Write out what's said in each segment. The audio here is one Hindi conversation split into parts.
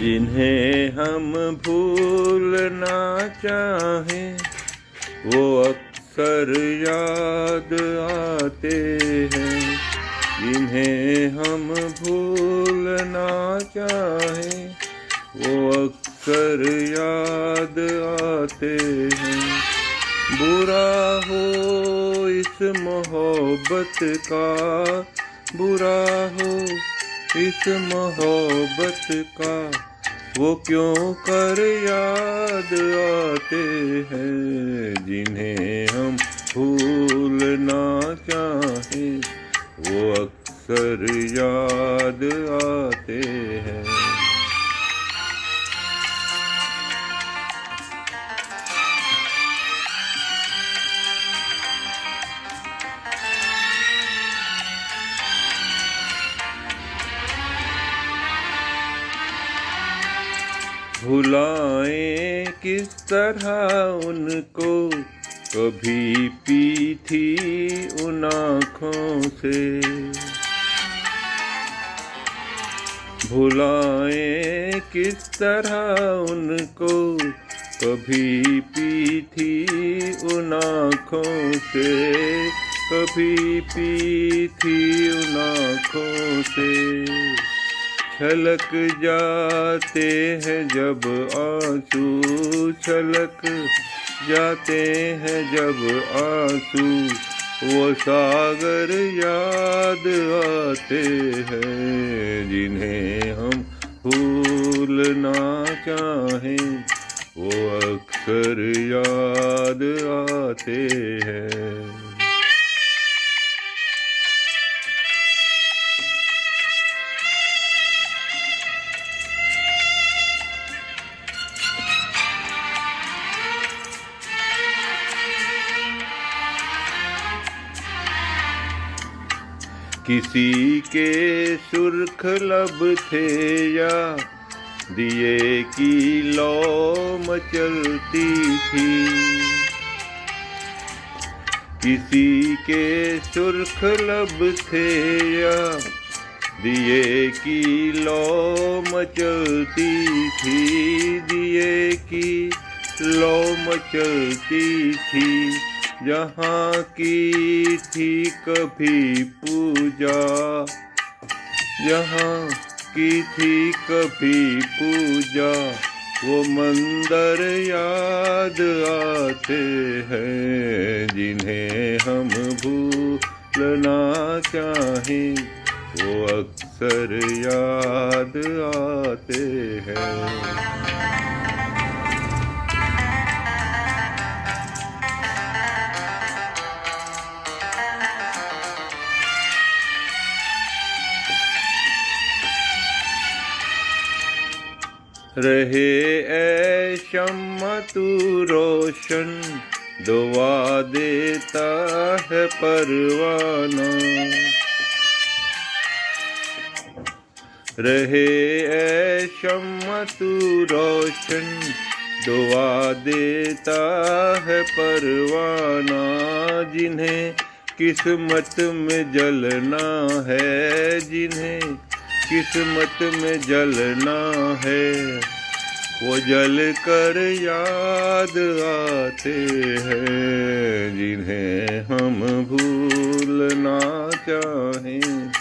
जिन्हें हम भूलना चाहें वो अक्सर याद आते हैं। जिन्हें हम भूलना चाहें वो अक्सर याद आते हैं। बुरा हो इस मोहब्बत का, बुरा हो इस मोहब्बत का, वो क्यों कर याद आते हैं। जिन्हें हम भूलना चाहें वो अक्सर याद आते हैं। भुलाएं किस तरह उनको, कभी पी थी उन आँखों से। भुलाएं किस तरह उनको, कभी पी थी उन आँखों से। कभी पी थी उन आँखों से। छलक जाते हैं जब आंसू, छलक जाते हैं जब आंसू, वो सागर याद आते हैं। जिन्हें हम भूलना चाहें वो अक्सर याद आते हैं। किसी के सुर्ख लब थे या दिए की लौ मचलती थी। किसी के सुर्ख लब थे या दिए की लौ मचलती थी। दिए की लौ मचलती थी, जहाँ की थी कभी पूजा, जहाँ की थी कभी पूजा, वो मंदिर याद आते हैं। जिन्हें हम भूलना चाहें वो अक्सर याद आते हैं। रहे ऐ शम्मा तू रोशन, दुआ देता है परवाना। रहे ऐ शम्मा तू रोशन, दुआ देता है परवाना। जिन्हें किस्मत में जलना है, जिन्हें किस्मत में जलना है, वो जल कर याद आते हैं। जिन्हें हम भूलना चाहें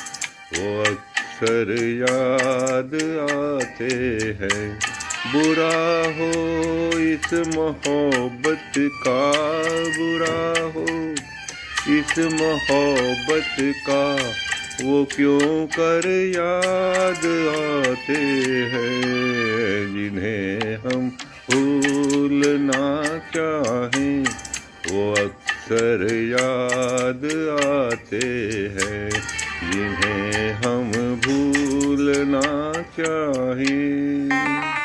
वो अक्सर याद आते हैं। बुरा हो इस मोहब्बत का, बुरा हो इस मोहब्बत का, वो क्यों कर याद आते हैं। जिन्हें हम भूलना चाहें वो अक्सर याद आते हैं। जिन्हें हम भूलना चाहें।